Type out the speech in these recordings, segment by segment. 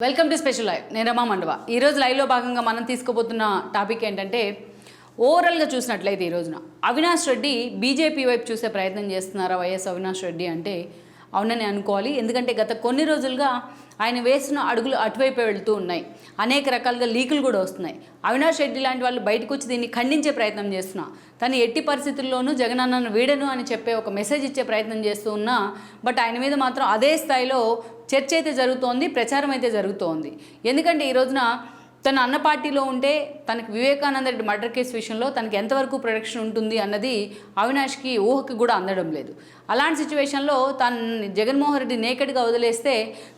Welcome to special live. నేను రమా మండవ. ఈరోజు లైవ్లో భాగంగా మనం తీసుకోబోతున్న టాపిక్ ఏంటంటే, ఓవరాల్గా చూసినట్లయితే ఈ రోజున అవినాష్ రెడ్డి బీజేపీ వైపు చూసే ప్రయత్నం చేస్తున్నారా వైఎస్ అవినాష్ రెడ్డి అంటే అవునని అనుకోవాలి. ఎందుకంటే గత కొన్ని రోజులుగా ఆయన వేసిన అడుగులు అటువైపే వెళ్తూ ఉన్నాయి. అనేక రకాలుగా లీకులు కూడా వస్తున్నాయి. అవినాష్ రెడ్డి లాంటి వాళ్ళు బయటకు వచ్చి దీన్ని ఖండించే ప్రయత్నం చేస్తున్నా, తను ఎట్టి పరిస్థితుల్లోనూ జగనన్నను వీడను అని చెప్పే ఒక మెసేజ్ ఇచ్చే ప్రయత్నం చేస్తూ ఉన్నా, బట్ ఆయన మీద మాత్రం అదే స్థాయిలో చర్చ అయితే జరుగుతోంది, ప్రచారం అయితే జరుగుతోంది. ఎందుకంటే ఈ రోజున తన అన్న పార్టీలో ఉంటే తనకి వివేకానంద రెడ్డి మర్డర్ కేసు విషయంలో తనకి ఎంతవరకు ప్రొటెక్షన్ ఉంటుంది అన్నది అవినాష్కి ఊహకి కూడా అందడం లేదు. అలాంటి సిచ్యువేషన్లో తాను జగన్మోహన్ రెడ్డి నేకెడ్గా వదిలేస్తే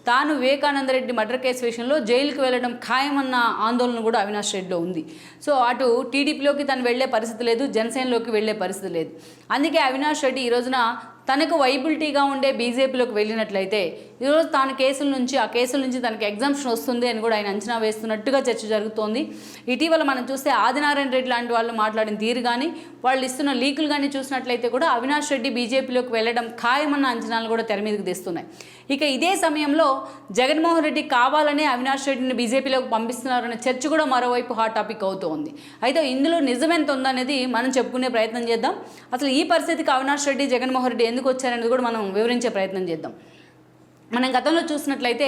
తాను వివేకానంద రెడ్డి మర్డర్ కేసు విషయంలో జైలుకి వెళ్ళడం ఖాయమన్న ఆందోళన కూడా అవినాష్ రెడ్డిలో ఉంది. సో అటు టీడీపీలోకి తను వెళ్లే పరిస్థితి లేదు, జనసేనలోకి వెళ్లే పరిస్థితి లేదు. అందుకే అవినాష్ రెడ్డి ఈ రోజున తనకు వైబిలిటీగా ఉండే బీజేపీలోకి వెళ్ళినట్లయితే ఈరోజు తాను ఆ కేసుల నుంచి తనకి ఎగ్జామ్షన్ వస్తుంది అని కూడా ఆయన అంచనా వేస్తున్నట్టుగా చర్చ జరుగుతోంది. ఇటీవల మనం చూస్తే ఆదినారాయణ రెడ్డి లాంటి వాళ్ళు మాట్లాడిన తీరు కానీ, వాళ్ళు ఇస్తున్న లీకులు కానీ చూసినట్లయితే కూడా అవినాష్ రెడ్డి బీజేపీలోకి వెళ్ళడం ఖాయమన్న అంచనాలు కూడా తెర మీదకి తెస్తున్నాయి. ఇక ఇదే సమయంలో జగన్మోహన్ రెడ్డి కావాలనే అవినాష్ రెడ్డిని బీజేపీలోకి పంపిస్తున్నారనే చర్చ కూడా మరోవైపు హాట్ టాపిక్ అవుతోంది. అయితే ఇందులో నిజమెంత ఉందనేది మనం చెప్పుకునే ప్రయత్నం చేద్దాం. అసలు ఈ పరిస్థితికి అవినాష్ రెడ్డి జగన్మోహన్ రెడ్డి ఎందుకు వచ్చారనేది కూడా మనం వివరించే ప్రయత్నం చేద్దాం. మనం గతంలో చూసినట్లయితే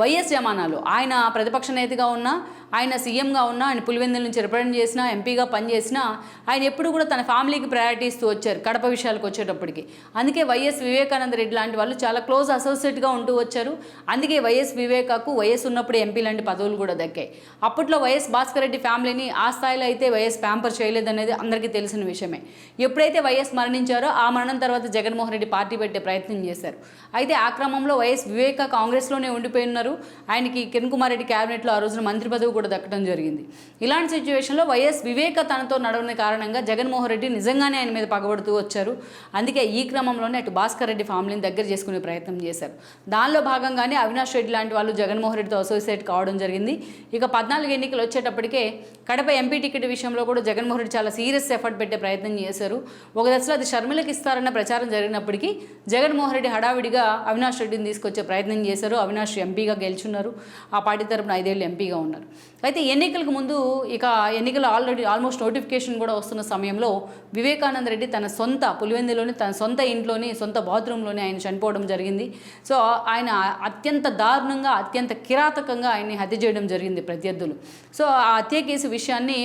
వైఎస్ జమానాలో ఆయన ప్రతిపక్ష నేతగా ఉన్నా, ఆయన సీఎంగా ఉన్నా, ఆయన పులివెందుల నుంచి రిప్రజెంట్ చేసినా, ఎంపీగా పనిచేసినా ఆయన ఎప్పుడు కూడా తన ఫ్యామిలీకి ప్రయారిటీ ఇస్తూ వచ్చారు కడప విషయాలకు వచ్చేటప్పటికి. అందుకే వైఎస్ వివేకానంద రెడ్డి లాంటి వాళ్ళు చాలా క్లోజ్ అసోసియేట్గా ఉంటూ వచ్చారు. అందుకే వైఎస్ వివేకాకు వైఎస్ ఉన్నప్పుడు ఎంపీ లాంటి పదవులు కూడా దక్కాయి. అప్పట్లో వైఎస్ భాస్కర్ రెడ్డి ఫ్యామిలీని ఆ స్థాయిలో అయితే వైఎస్ ప్యాంపర్ చేయలేదనేది అందరికీ తెలిసిన విషయమే. ఎప్పుడైతే వైఎస్ మరణించారో ఆ మరణం తర్వాత జగన్మోహన్ రెడ్డి పార్టీ పెట్టే ప్రయత్నం చేశారు. అయితే ఆ క్రమంలో వైఎస్ వివేక కాంగ్రెస్లోనే ఉండిపోయి ఉన్నారు. ఆయనకి కిరణ్ కుమార్ రెడ్డి క్యాబినెట్లో ఆ రోజున మంత్రి పదవి కూడా దక్కడం జరిగింది. ఇలాంటి సిచ్యువేషన్లో వైఎస్ వివేక తనతో నడవని కారణంగా జగన్మోహన్ రెడ్డి నిజంగానే ఆయన మీద పగబడుతూ వచ్చారు. అందుకే ఈ క్రమంలోనే అటు భాస్కర్ రెడ్డి ఫ్యామిలీని దగ్గర చేసుకునే ప్రయత్నం చేశారు. దానిలో భాగంగానే అవినాష్ రెడ్డి లాంటి వాళ్ళు జగన్మోహన్ రెడ్డితో అసోసియేట్ కావడం జరిగింది. ఇక 14 ఎన్నికలు వచ్చేటప్పటికే కడప ఎంపీ టికెట్ విషయంలో కూడా జగన్మోహన్ రెడ్డి చాలా సీరియస్ ఎఫర్ట్ పెట్టే ప్రయత్నం చేశారు. ఒక దశలో అది షర్మిలకి ఇస్తారన్న ప్రచారం జరిగినప్పటికీ జగన్మోహన్ రెడ్డి హడావిడిగా అవినాష్ రెడ్డిని తీసుకొచ్చే ప్రయత్నం చేశారు. అవినాష్ ఎంపీగా గెలుచున్నారు. ఆ పార్టీ తరపున 5 ఏళ్ళు ఎంపీగా ఉన్నారు. అయితే ఎన్నికలకు ముందు ఇక ఎన్నికలు ఆల్మోస్ట్ నోటిఫికేషన్ కూడా వస్తున్న సమయంలో వివేకానంద రెడ్డి తన సొంత పులివెందులోని తన సొంత ఇంట్లోని సొంత బాత్రూంలోని ఆయన చనిపోవడం జరిగింది. సో ఆయన అత్యంత దారుణంగా అత్యంత కిరాతకంగా ఆయన్ని హత్య చేయడం జరిగింది ప్రత్యర్థులు. సో ఆ హత్య కేసు విషయాన్ని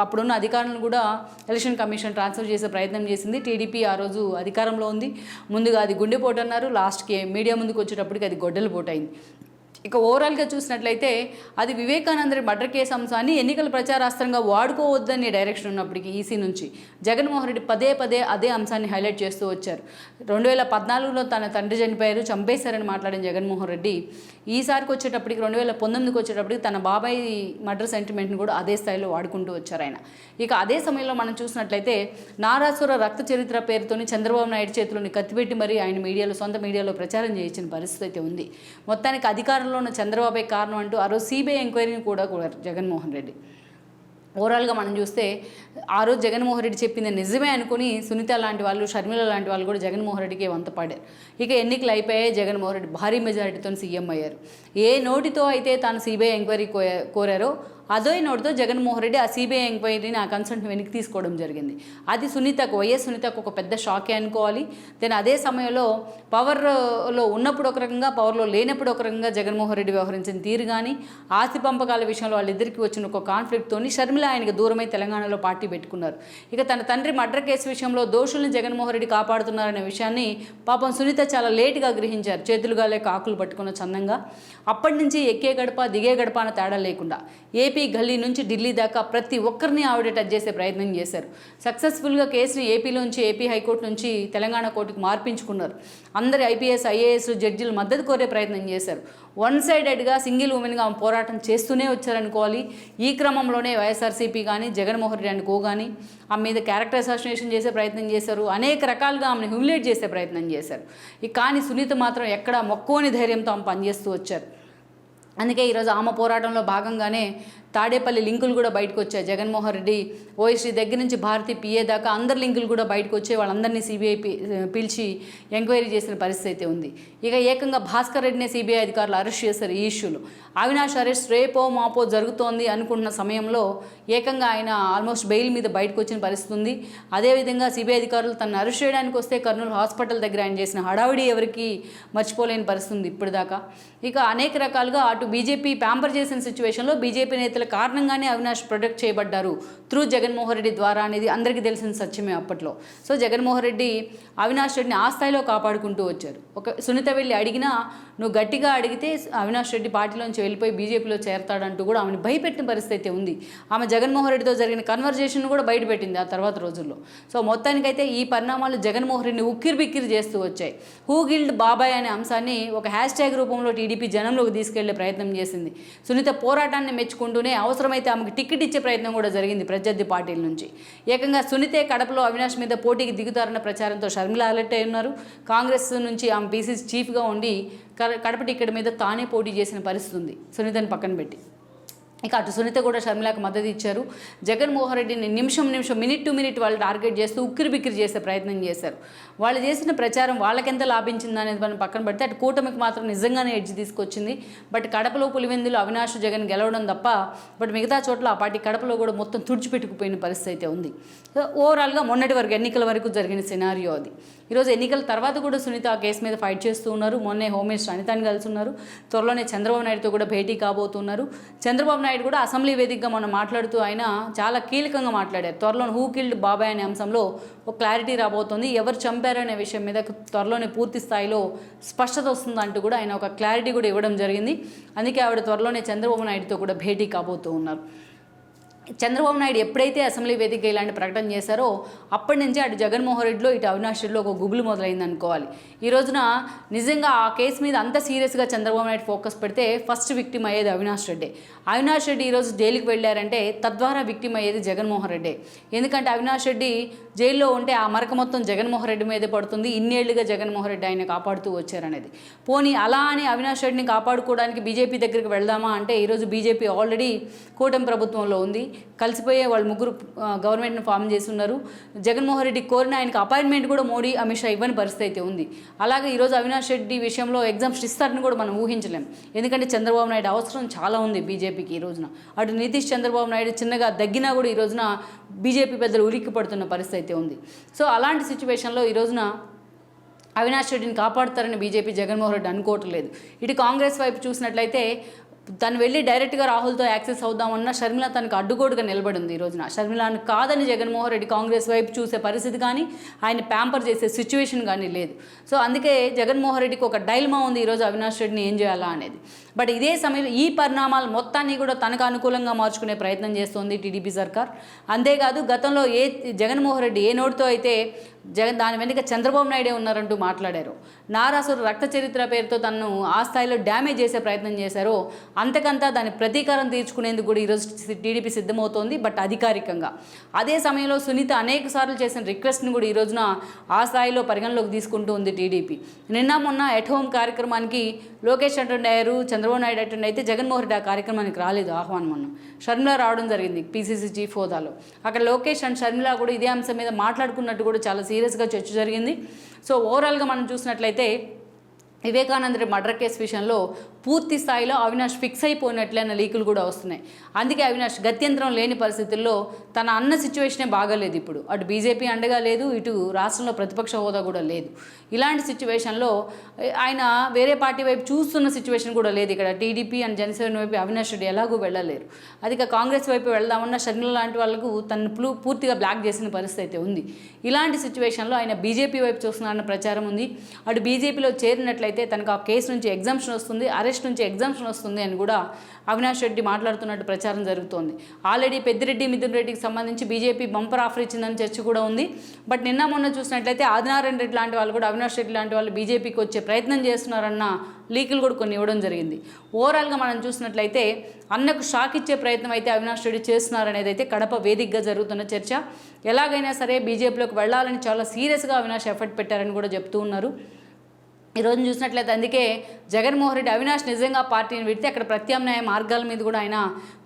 అప్పుడున్న అధికారులను కూడా ఎలక్షన్ కమిషన్ ట్రాన్స్ఫర్ చేసే ప్రయత్నం చేసింది. టీడీపీ ఆ రోజు అధికారంలో ఉంది. ముందుగా అది గుండెపోటు అన్నారు, లాస్ట్కి మీడియా ముందుకు వచ్చేటప్పటికి అది గొడ్డలి పోటు అయింది. ఇక ఓవరాల్గా చూసినట్లయితే అది వివేకానంద మర్డర్ కేసు అంశాన్ని ఎన్నికల ప్రచారాస్త్రంగా వాడుకోవద్దని డైరెక్షన్ ఉన్నప్పటికీ ఈసీ నుంచి జగన్మోహన్ రెడ్డి పదే పదే అదే అంశాన్ని హైలైట్ చేస్తూ వచ్చారు. 2014లో తన తండ్రి చనిపోయారు, చంపేశారని మాట్లాడిన జగన్మోహన్ రెడ్డి ఈసారికి వచ్చేటప్పటికి 2019కి వచ్చేటప్పటికి తన బాబాయ్ మర్డర్ సెంటిమెంట్ని కూడా అదే స్థాయిలో వాడుకుంటూ వచ్చారు ఆయన. ఇక అదే సమయంలో మనం చూసినట్లయితే నారాసుర రక్త చరిత్ర పేరుతోని చంద్రబాబు నాయుడు చేతిలోని కత్తిపెట్టి మరీ ఆయన సొంత మీడియాలో ప్రచారం చేయించిన పరిస్థితి అయితే ఉంది. మొత్తానికి అధికారంలో ఉన్న చంద్రబాబే కారణం అంటూ ఆ రోజు సిబిఐ ఎంక్వైరీని కూడా కోరారు జగన్మోహన్ రెడ్డి. ఓవరాల్గా మనం చూస్తే ఆ రోజు జగన్మోహన్ రెడ్డి చెప్పింది నిజమే అనుకుని సునీత లాంటి వాళ్ళు, షర్మిల లాంటి వాళ్ళు కూడా జగన్మోహన్ రెడ్డికి వంత పాడారు. ఇక ఎన్నికలు అయిపోయాయి, జగన్మోహన్ రెడ్డి భారీ మెజారిటీతో సీఎం అయ్యారు. ఏ నోటితో అయితే తాను సిబిఐ ఎంక్వైరీ కోరారో అదే నోటితో జగన్మోహన్ రెడ్డి ఆ సిబిఐ ఎంక్వైరీని ఆ కన్సల్ట్ వెనక్కి తీసుకోవడం జరిగింది. అది వైఎస్ సునీతకు ఒక పెద్ద షాకే అనుకోవాలి. దెన్ అదే సమయంలో పవర్లో ఉన్నప్పుడు ఒక రకంగా, పవర్లో లేనప్పుడు ఒక రకంగా జగన్మోహన్ రెడ్డి వ్యవహరించిన తీరు కానీ, ఆస్తి పంపకాల విషయంలో వాళ్ళిద్దరికీ వచ్చిన ఒక కాన్ఫ్లిక్ట్తోని షర్మిల ఆయనకు దూరమై తెలంగాణలో పార్టీ పెట్టుకున్నారు. ఇక తన తండ్రి మర్డర్ కేసు విషయంలో దోషుల్ని జగన్మోహన్ రెడ్డి కాపాడుతున్నారనే విషయాన్ని పాపం సునీత చాలా లేటుగా గ్రహించారు. చేతులుగా లేక ఆకులు పట్టుకున్న చందంగా. అప్పటి నుంచి ఎక్కే గడప దిగే గడప అన్న తేడా లేకుండా ఏపీ గల్లీ నుంచి ఢిల్లీ దాకా ప్రతి ఒక్కరిని ఆవిడ టచ్ చేసే ప్రయత్నం చేశారు. సక్సెస్ఫుల్గా కేసుని ఏపీలోంచి ఏపీ హైకోర్టు నుంచి తెలంగాణ కోర్టుకు మార్పించుకున్నారు. అందరి ఐపీఎస్ ఐఏఎస్ జడ్జిలు మద్దతు కోరే ప్రయత్నం చేశారు. వన్ సైడెడ్గా సింగిల్ ఉమెన్గా పోరాటం చేస్తూనే వచ్చారనుకోవాలి. ఈ క్రమంలోనే వైఎస్ఆర్సీపీ కానీ, జగన్మోహన్ రెడ్డి అండ్ కో కానీ ఆమె మీద క్యారెక్టర్ అసాసినేషన్ చేసే ప్రయత్నం చేశారు. అనేక రకాలుగా ఆమెను హ్యూమిలేట్ చేసే ప్రయత్నం చేశారు. కానీ సునీత మాత్రం ఎక్కడ మొక్కువని ధైర్యంతో ఆమె పనిచేస్తూ వచ్చారు. అందుకే ఈరోజు ఆమె పోరాటంలో భాగంగానే తాడేపల్లి లింకులు కూడా బయటకు వచ్చాయి. జగన్మోహన్ రెడ్డి ఓఎస్డీ దగ్గర నుంచి భారతి పిఏ దాకా అందరి లింకులు కూడా బయటకు వచ్చాయి. వాళ్ళందరినీ సిబిఐ పిలిచి ఎంక్వైరీ చేసిన పరిస్థితి అయితే ఉంది. ఇక ఏకంగా భాస్కర్ రెడ్డిని సిబిఐ అధికారులు అరెస్ట్ చేశారు ఈ ఇష్యూలో. అవినాష్ అరెస్ట్ రేపో మాపో జరుగుతోంది అనుకుంటున్న సమయంలో ఏకంగా ఆయన ఆల్మోస్ట్ బెయిల్ మీద బయటకు వచ్చిన పరిస్థితి ఉంది. అదేవిధంగా సిబిఐ అధికారులు తనను అరెస్ట్ చేయడానికి వస్తే కర్నూలు హాస్పిటల్ దగ్గర ఆయన చేసిన హడావిడి ఎవరికి మర్చిపోలేని పరిస్థితి ఉంది ఇప్పటిదాకా. ఇక అనేక రకాలుగా అటు బీజేపీ ప్యాంపర్ చేసిన సిచ్యువేషన్లో బీజేపీ నేతల కారణంగానే అవినాష్ ప్రొటెక్ట్ చేయబడ్డారు త్రూ జగన్మోహన్ రెడ్డి ద్వారా అనేది అందరికీ తెలిసిన సత్యమే అప్పట్లో. సో జగన్మోహన్ రెడ్డి అవినాష్ రెడ్డిని ఆ స్థాయిలో కాపాడుకుంటూ వచ్చారు. ఒక సునీత వెళ్ళి అడిగినా నువ్వు గట్టిగా అడిగితే అవినాష్ రెడ్డి పార్టీలోంచి వెళ్ళిపోయి బీజేపీలో చేరతాడంటూ కూడా ఆమెను భయపెట్టిన పరిస్థితి అయితే ఉంది. ఆమె జగన్మోహన్ రెడ్డితో జరిగిన కన్వర్జేషన్ కూడా బయటపెట్టింది ఆ తర్వాత రోజుల్లో. సో మొత్తానికైతే ఈ పరిణామాలు జగన్మోహన్ రెడ్డిని ఉక్కిరి బిక్కిరి చేస్తూ వచ్చాయి. హూ గిల్డ్ బాబాయ్ అనే అంశాన్ని ఒక హ్యాష్ ట్యాగ్ రూపంలో టీడీపీ జనంలోకి తీసుకెళ్లే ప్రయత్నం చేసింది. సునీత పోరాటాన్ని మెచ్చుకుంటూనే అవసరమైతే ఆమెకు టికెట్ ఇచ్చే ప్రయత్నం కూడా జరిగింది ప్రత్యర్థి పార్టీల నుంచి. ఏకంగా సునీతే కడపలో అవినాష్ మీద పోటీకి దిగుతారన్న ప్రచారంతో షర్మిల అలర్ట్ అయి ఉన్నారు. కాంగ్రెస్ నుంచి ఆమె పీసీసీ చీఫ్గా ఉండి కడప టికెట్ మీద తానే పోటీ చేసిన పరిస్థితి ఉంది సునీతని పక్కన పెట్టి. ఇక అటు సునీత కూడా షర్మిలకు మద్దతు ఇచ్చారు. జగన్మోహన్ రెడ్డిని నిమిషం మినిట్ టు మినిట్ వాళ్ళు టార్గెట్ చేస్తూ ఉక్కిరి బిక్కిరి చేసే ప్రయత్నం చేశారు. వాళ్ళు చేసిన ప్రచారం వాళ్ళకెంత లాభించింది అనేది మనం పక్కన పెడితే అటు కూటమికి మాత్రం నిజంగానే ఎడ్జ్ తీసుకొచ్చింది. బట్ కడపలో పులివెందులు అవినాష్ జగన్ గెలవడం తప్ప బట్ మిగతా చోట్ల ఆ పార్టీ కడపలో కూడా మొత్తం తుడిచిపెట్టుకుపోయిన పరిస్థితి అయితే ఉంది. ఓవరాల్గా మొన్నటి వరకు ఎన్నికల వరకు జరిగిన సినారియో అది. ఈరోజు ఎన్నికల తర్వాత కూడా సునీత ఆ కేసు మీద ఫైట్ చేస్తూ ఉన్నారు. మొన్నే హోమ్ మినిస్టర్ అనితని కలిసి ఉన్నారు. త్వరలోనే చంద్రబాబు నాయుడుతో కూడా భేటీ కాబోతున్నారు. చంద్రబాబు నాయుడు కూడా అసెంబ్లీ వేదికగా మనం మాట్లాడుతూ ఆయన చాలా కీలకంగా మాట్లాడారు. త్వరలో హూ కిల్డ్ బాబాయ్ అనే అంశంలో ఒక క్లారిటీ రాబోతుంది. ఎవరు చంపారనే విషయం మీద త్వరలోనే పూర్తి స్థాయిలో స్పష్టత వస్తుందంటూ కూడా ఆయన ఒక క్లారిటీ కూడా ఇవ్వడం జరిగింది. అందుకే ఆవిడ త్వరలోనే చంద్రబాబు నాయుడుతో కూడా భేటీ కాబోతూ ఉన్నారు. చంద్రబాబు నాయుడు ఎప్పుడైతే అసెంబ్లీ వేదిక ఇలాంటి ప్రకటన చేశారో అప్పటి నుంచి అటు జగన్మోహన్ రెడ్డిలో ఇటు అవినాష్ రెడ్డిలో ఒక గుబులు మొదలైంది అనుకోవాలి. ఈ రోజున నిజంగా ఆ కేసు మీద అంత సీరియస్గా చంద్రబాబు నాయుడు ఫోకస్ పెడితే ఫస్ట్ విక్టిమ్ అయ్యేది అవినాష్ రెడ్డి. అవినాష్ రెడ్డి ఈరోజు జైలుకి వెళ్ళారంటే తద్వారా విక్టిమ్ అయ్యేది జగన్మోహన్ రెడ్డి. ఎందుకంటే అవినాష్ రెడ్డి జైల్లో ఉంటే ఆ మరక మొత్తం జగన్మోహన్ రెడ్డి మీదే పడుతుంది. ఇన్నేళ్లుగా జగన్మోహన్ రెడ్డి ఆయన కాపాడుతూ వచ్చారనేది. పోనీ అలా అని అవినాష్ రెడ్డిని కాపాడుకోవడానికి బీజేపీ దగ్గరికి వెళ్దామా అంటే ఈరోజు బీజేపీ ఆల్రెడీ కూటమి ప్రభుత్వంలో ఉంది. కలిసిపోయే వాళ్ళు ముగ్గురు గవర్నమెంట్ను ఫామ్ చేసి ఉన్నారు. జగన్మోహన్ రెడ్డి కోరిన ఆయనకు అపాయింట్మెంట్ కూడా మోడీ అమిత్ షా ఇవ్వని పరిస్థితి అయితే ఉంది. అలాగే ఈరోజు అవినాష్ రెడ్డి విషయంలో ఎగ్జామ్స్ ఇస్తారని కూడా మనం ఊహించలేం. ఎందుకంటే చంద్రబాబు నాయుడు అవసరం చాలా ఉంది బీజేపీకి ఈ రోజున. అటు నితీష్ చంద్రబాబు నాయుడు చిన్నగా దగ్గినా కూడా ఈ రోజున బీజేపీ పెద్దలు ఉలిక్కి పడుతున్న పరిస్థితి అయితే ఉంది. సో అలాంటి సిచ్యువేషన్లో ఈ రోజున అవినాష్ రెడ్డిని కాపాడుతారని బీజేపీ జగన్మోహన్ రెడ్డి అనుకోవట్లేదు. ఇటు కాంగ్రెస్ వైపు చూసినట్లయితే తను వెళ్ళి డైరెక్ట్గా రాహుల్తో యాక్సెస్ అవుదామన్నా షర్మిల తనకు అడ్డుగోడుగా నిలబడింది. ఈ రోజున షర్మిలను కాదని జగన్మోహన్ రెడ్డి కాంగ్రెస్ వైపు చూసే పరిస్థితి కానీ ఆయన ప్యాంపర్ చేసే సిచ్యువేషన్ కానీ లేదు. సో అందుకే జగన్మోహన్ రెడ్డికి ఒక డైల్మా ఉంది ఈరోజు అవినాష్ రెడ్డిని ఏం చేయాలా అనేది. బట్ ఇదే సమయంలో ఈ పరిణామాలు మొత్తాన్ని కూడా తనకు అనుకూలంగా మార్చుకునే ప్రయత్నం చేస్తోంది టీడీపీ సర్కార్. అంతేకాదు గతంలో జగన్మోహన్ రెడ్డి ఏ నోటితో అయితే దాని వెనుక చంద్రబాబు నాయుడే ఉన్నారంటూ మాట్లాడారు, నారాసురు రక్త చరిత్ర పేరుతో తనను ఆ స్థాయిలో డ్యామేజ్ చేసే ప్రయత్నం చేశారో అంతకంతా దాని ప్రతీకారం తీర్చుకునేందుకు కూడా ఈరోజు టీడీపీ సిద్ధమవుతోంది. బట్ అధికారికంగా అదే సమయంలో సునీత అనేక సార్లు చేసిన రిక్వెస్ట్ని కూడా ఈ రోజున ఆ స్థాయిలో పరిగణలోకి తీసుకుంటూ ఉంది టీడీపీ. నిన్న మొన్న ఎట్ హోమ్ కార్యక్రమానికి లోకేష్ అటెండ్ అయ్యారు, చంద్రబాబు నాయుడు అటెండ్ అయితే జగన్మోహన్ రెడ్డి ఆ కార్యక్రమానికి రాలేదు. ఆహ్వానం మొన్న షర్మిల రావడం జరిగింది పీసీసీ చీఫ్ హోదాలో. అక్కడ లోకేష్ అండ్ షర్మిల కూడా ఇదే అంశం మీద మాట్లాడుకున్నట్టు కూడా చాలా సీరియస్గా చర్చ జరిగింది. సో ఓవరాల్గా మనం చూసినట్లయితే వివేకానంద రెడ్డి మర్డర్ కేసు విషయంలో పూర్తి స్థాయిలో అవినాష్ ఫిక్స్ అయిపోయినట్లయిన లీకులు కూడా వస్తున్నాయి. అందుకే అవినాష్ గత్యంతరం లేని పరిస్థితుల్లో తన అన్న సిచ్యువేషనే బాగాలేదు. ఇప్పుడు అటు బీజేపీ అండగా లేదు, ఇటు రాష్ట్రంలో ప్రతిపక్ష హోదా కూడా లేదు. ఇలాంటి సిచ్యువేషన్లో ఆయన వేరే పార్టీ వైపు చూస్తున్న సిచ్యువేషన్ కూడా లేదు. ఇక్కడ టీడీపీ అండ్ జనసేన వైపు అవినాష్ రెడ్డి ఎలాగూ వెళ్ళలేరు. అది కాంగ్రెస్ వైపు వెళ్దామన్న షర్మిల లాంటి వాళ్ళకు తను పూర్తిగా బ్లాక్ చేసిన పరిస్థితి అయితే ఉంది. ఇలాంటి సిచ్యువేషన్లో ఆయన బీజేపీ వైపు చూస్తున్నారన్న ప్రచారం ఉంది. అటు బీజేపీలో చేరినట్లయితే తనకు ఆ కేసు నుంచి ఎగ్జామ్షన్ వస్తుంది, అరెస్ట్ నుంచి ఎగ్జామ్షన్ వస్తుంది అని కూడా అవినాష్ రెడ్డి మాట్లాడుతున్నట్టు ప్రచారం జరుగుతోంది. ఆల్రెడీ పెద్దిరెడ్డి మిథున్ రెడ్డికి సంబంధించి బీజేపీ బంపర్ ఆఫర్ ఇచ్చిందని చర్చ కూడా ఉంది. బట్ నిన్న మొన్న చూసినట్లయితే ఆదినారాయణ రెడ్డి లాంటి వాళ్ళు కూడా అవినాష్ రెడ్డి లాంటి వాళ్ళు బీజేపీకి వచ్చే ప్రయత్నం చేస్తున్నారన్న లీకులు కూడా కొన్ని ఇవ్వడం జరిగింది. ఓవరాల్గా మనం చూసినట్లయితే అన్నకు షాక్ ఇచ్చే ప్రయత్నం అయితే అవినాష్ రెడ్డి చేస్తున్నారనేది అయితే కడప వేదికగా జరుగుతున్న చర్చ. ఎలాగైనా సరే బీజేపీలోకి వెళ్ళాలని చాలా సీరియస్గా అవినాష్ ఎఫర్ట్ పెట్టారని కూడా చెప్తూ ఉన్నారు. ఈరోజు చూసినట్లయితే అందుకే జగన్మోహన్ రెడ్డి అవినాష్ నిజంగా పార్టీని విడితే అక్కడ ప్రత్యామ్నాయ మార్గాల మీద కూడా ఆయన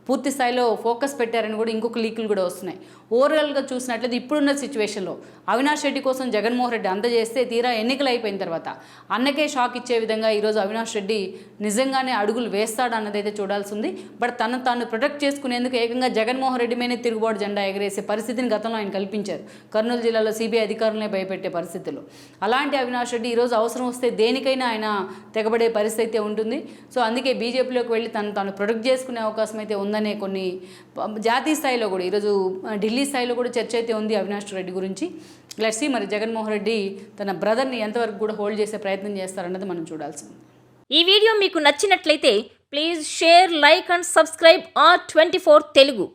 పూర్తి స్థాయిలో ఫోకస్ పెట్టారని కూడా ఇంకొక లీకులు కూడా వస్తున్నాయి. ఓవరాల్గా చూసినట్లయితే ఇప్పుడున్న సిచ్యువేషన్లో అవినాష్ రెడ్డి కోసం జగన్మోహన్ రెడ్డి అందజేస్తే తీరా ఎన్నికలు అయిపోయిన తర్వాత అన్నకే షాక్ ఇచ్చే విధంగా ఈరోజు అవినాష్ రెడ్డి నిజంగానే అడుగులు వేస్తాడు అన్నదైతే చూడాల్సి ఉంది. బట్ తను తాను ప్రొటెక్ట్ చేసుకునేందుకు ఏకంగా జగన్మోహన్ రెడ్డి మీదనే తిరుగుబాటు జెండా ఎగరేసే పరిస్థితిని గతంలో ఆయన కల్పించారు. కర్నూలు జిల్లాలో సిబిఐ అధికారులనే భయపెట్టే పరిస్థితులు. అలాంటి అవినాష్ రెడ్డి ఈరోజు అవసరం వస్తే దేనికైనా ఆయన తెగబడే పరిస్థితి అయితే ఉంటుంది. సో అందుకే బీజేపీలోకి వెళ్ళి తాను ప్రొటెక్ట్ చేసుకునే అవకాశం అయితే ఉందనే కొన్ని జాతీయ స్థాయిలో కూడా ఈరోజు ఢిల్లీ స్థాయిలో కూడా చర్చ అయితే ఉంది అవినాష్ రెడ్డి గురించి. లెట్స్ సీ మరి జగన్మోహన్ రెడ్డి తన బ్రదర్ని ఎంతవరకు కూడా హోల్డ్ చేసే ప్రయత్నం చేస్తారన్నది మనం చూడాల్సింది. ఈ వీడియో మీకు నచ్చినట్లయితే please share, like and subscribe R24 Telugu.